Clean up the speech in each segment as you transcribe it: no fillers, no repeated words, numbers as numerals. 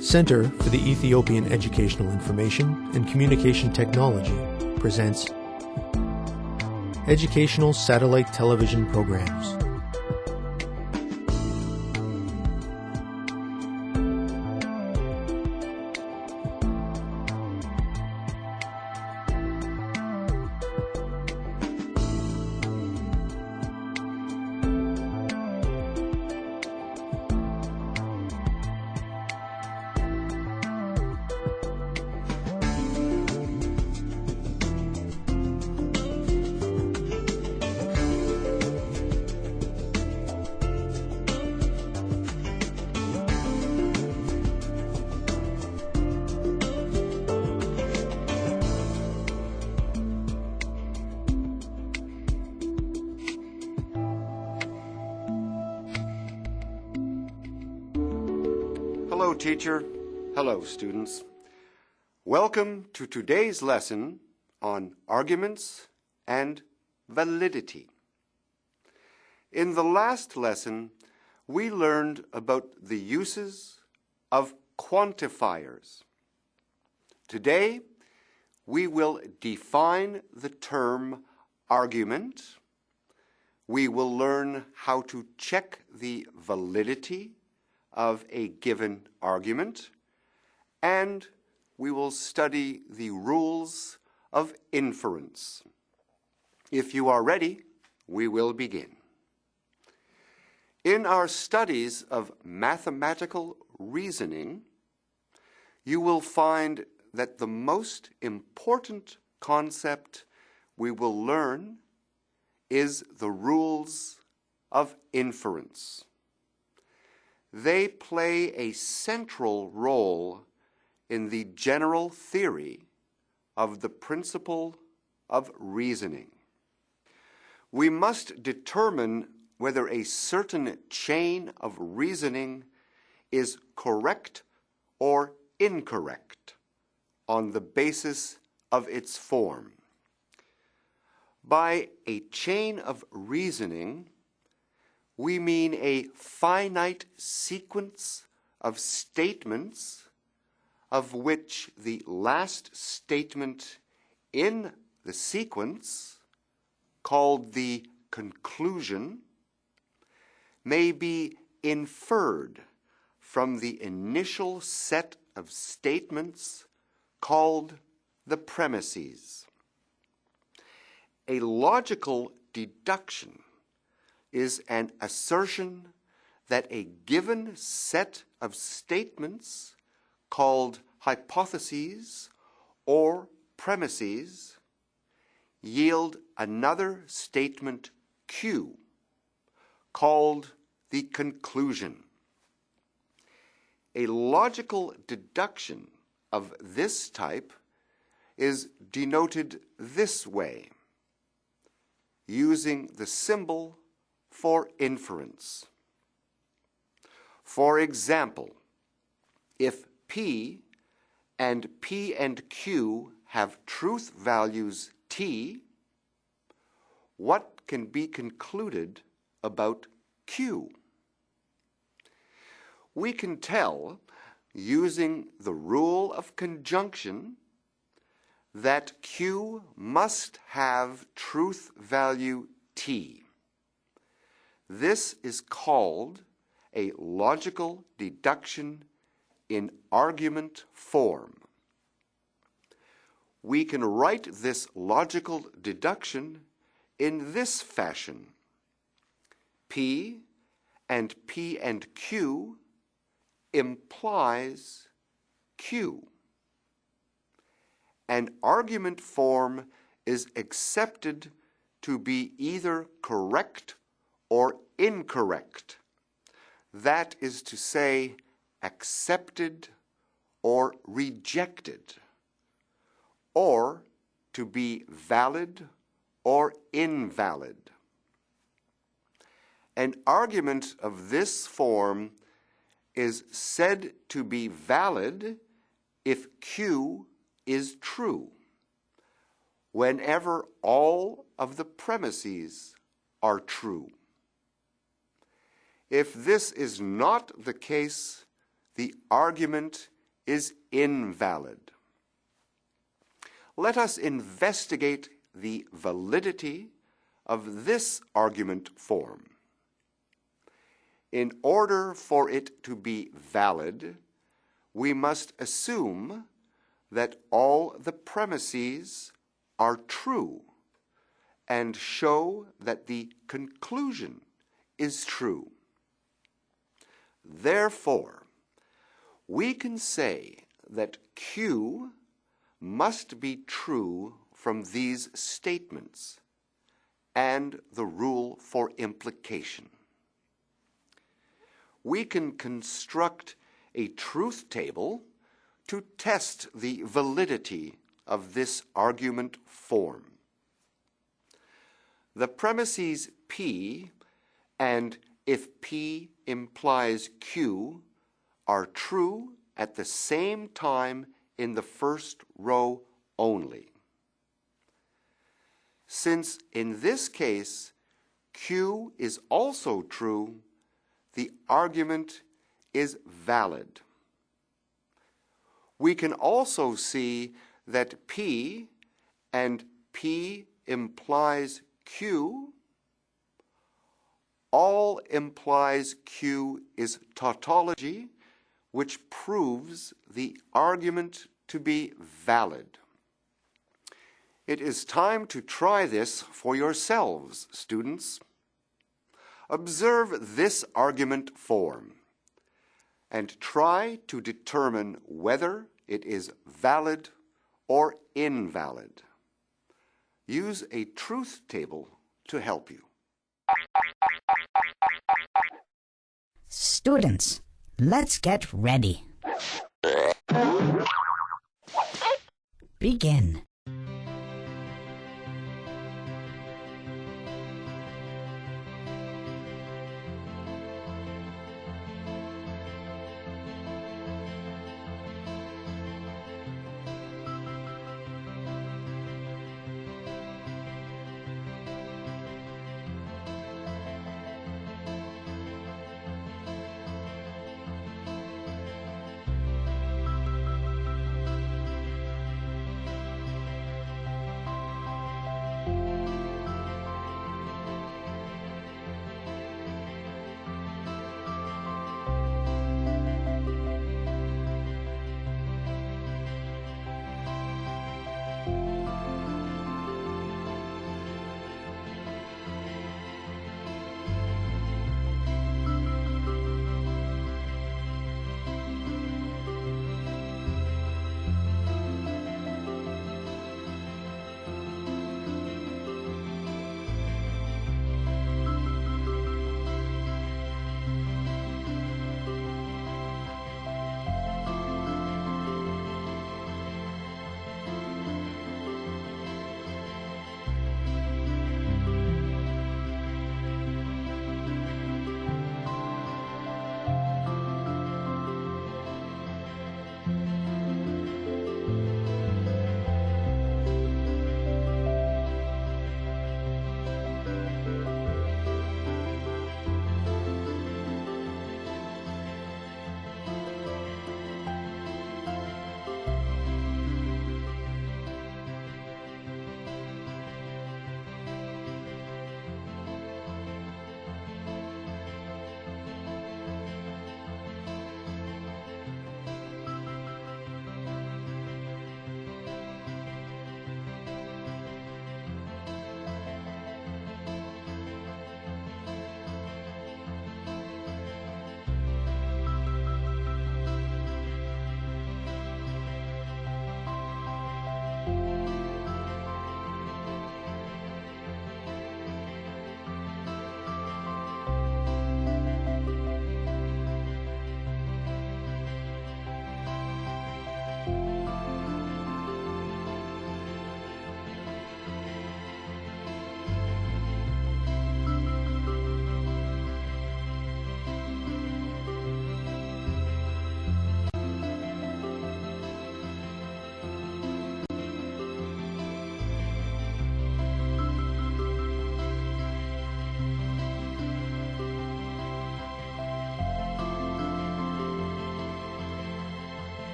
Center for the Ethiopian Educational Information and Communication Technology presents Educational Satellite Television Programs. Hello, teacher. Hello, students. Welcome to today's lesson on arguments and validity. In the last lesson, we learned about the uses of quantifiers. Today, we will define the term argument. We will learn how to check the validity of a given argument, and we will study the rules of inference. If you are ready, we will begin. In our studies of mathematical reasoning, you will find that the most important concept we will learn is the rules of inference. They play a central role in the general theory of the principle of reasoning. We must determine whether a certain chain of reasoning is correct or incorrect on the basis of its form. By a chain of reasoning, we mean a finite sequence of statements of which the last statement in the sequence, called the conclusion, may be inferred from the initial set of statements called the premises. A logical deduction is an assertion that a given set of statements called hypotheses or premises yield another statement Q called the conclusion. A logical deduction of this type is denoted this way, using the symbol for inference. For example, if P and Q have truth values T, what can be concluded about Q? We can tell, using the rule of conjunction, that Q must have truth value T. This is called a logical deduction in argument form. We can write this logical deduction in this fashion. P and Q implies Q. An argument form is accepted to be either correct or incorrect. That is to say, accepted or rejected, or to be valid or invalid. An argument of this form is said to be valid if Q is true, whenever all of the premises are true. If this is not the case, the argument is invalid. Let us investigate the validity of this argument form. In order for it to be valid, we must assume that all the premises are true and show that the conclusion is true. Therefore, we can say that Q must be true from these statements and the rule for implication. We can construct a truth table to test the validity of this argument form. The premises P and if P implies Q are true at the same time in the first row only. Since in this case Q is also true, the argument is valid. We can also see that P and P implies Q all implies Q is tautology, which proves the argument to be valid. It is time to try this for yourselves, students. Observe this argument form and try to determine whether it is valid or invalid. Use a truth table to help you. Students, let's get ready. Begin.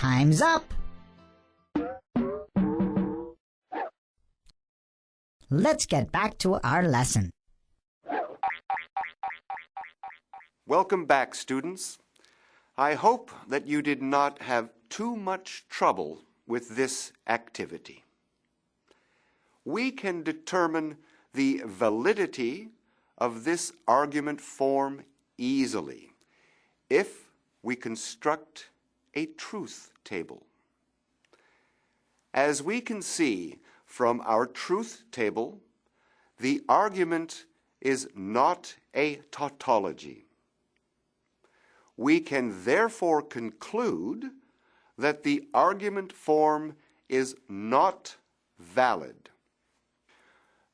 Time's up. Let's get back to our lesson. Welcome back, students. I hope that you did not have too much trouble with this activity. We can determine the validity of this argument form easily if we construct a truth table. As we can see from our truth table, the argument is not a tautology. We can therefore conclude that the argument form is not valid.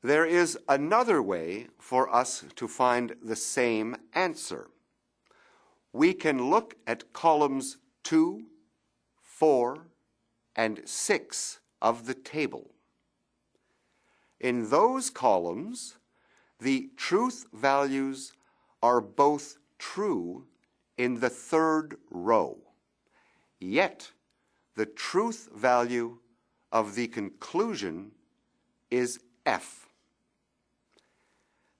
There is another way for us to find the same answer. We can look at columns 2, 4, and 6 of the table. In those columns, the truth values are both true in the third row, yet the truth value of the conclusion is F.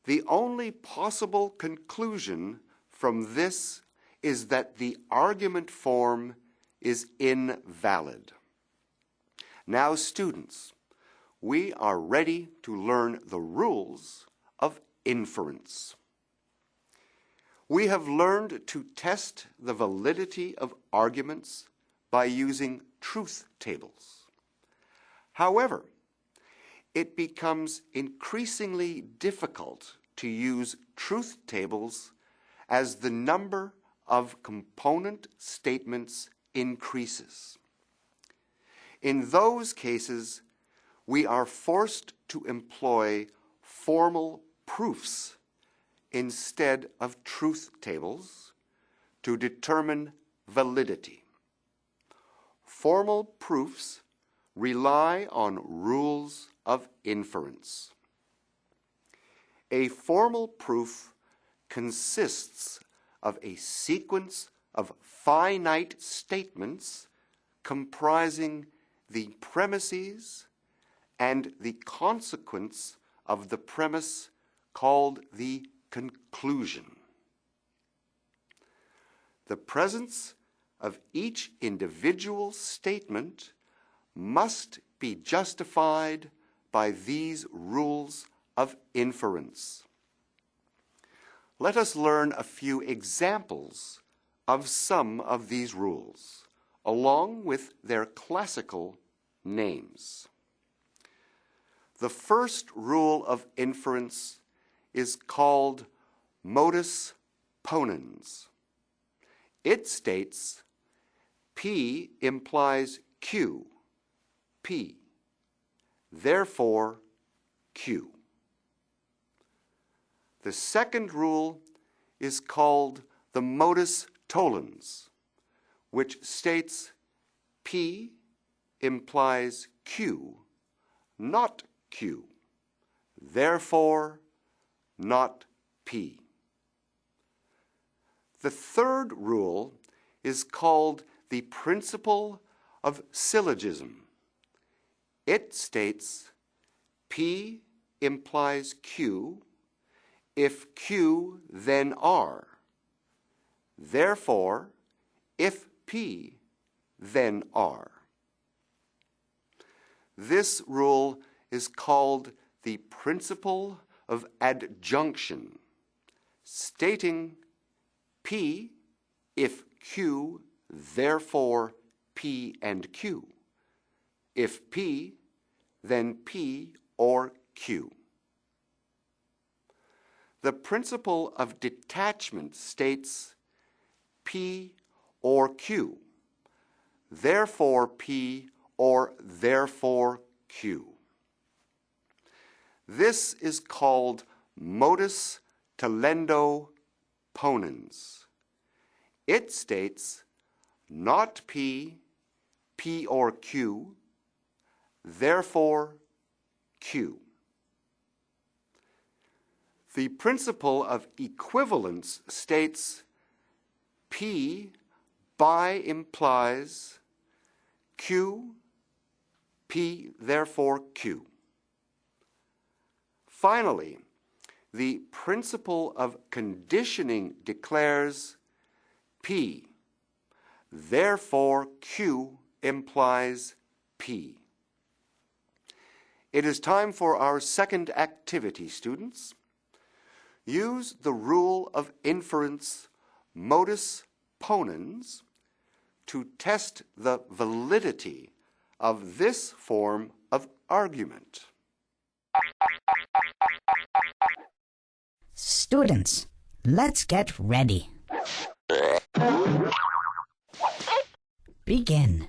The only possible conclusion from this is that the argument form is invalid. Now, students, we are ready to learn the rules of inference. We have learned to test the validity of arguments by using truth tables. However, it becomes increasingly difficult to use truth tables as the number of component statements increases. In those cases, we are forced to employ formal proofs instead of truth tables to determine validity. Formal proofs rely on rules of inference. A formal proof consists of a sequence of finite statements comprising the premises and the consequence of the premise called the conclusion. The presence of each individual statement must be justified by these rules of inference. Let us learn a few examples of some of these rules, along with their classical names. The first rule of inference is called modus ponens. It states P implies Q, P, therefore Q. The second rule is called the modus tollens, which states P implies Q, not Q, therefore not P. The third rule is called the principle of syllogism. It states P implies Q if Q then R. Therefore, if P then R. This rule is called the principle of adjunction, stating P if Q, therefore P and Q. If P, then P or Q. The principle of detachment states P or Q, therefore P or therefore Q. This is called modus tollendo ponens. It states not P, P or Q, therefore Q. The principle of equivalence states P by implies Q, P therefore Q. Finally, the principle of conditioning declares P, therefore Q implies P. It is time for our second activity, students. Use the rule of inference modus ponens to test the validity of this form of argument. Students, let's get ready. Begin.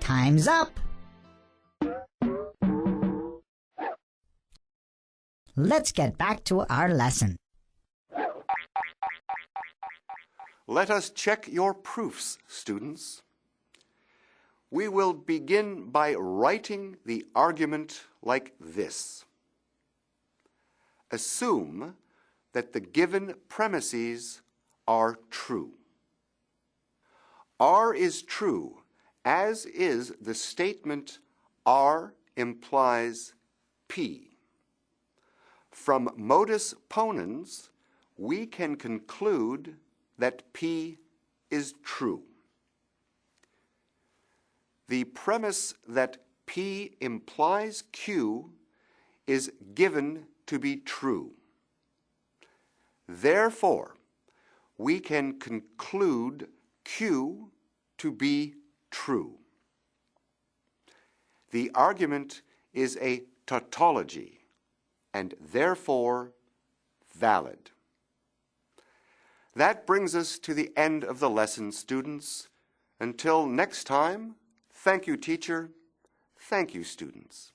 Time's up. Let's get back to our lesson. Let us check your proofs, students. We will begin by writing the argument like this. Assume that the given premises are true. R is true, as is the statement R implies P. From modus ponens, we can conclude that P is true. The premise that P implies Q is given to be true. Therefore, we can conclude Q to be true. The argument is a tautology and therefore valid. That brings us to the end of the lesson, students. Until next time, thank you, teacher. Thank you, students.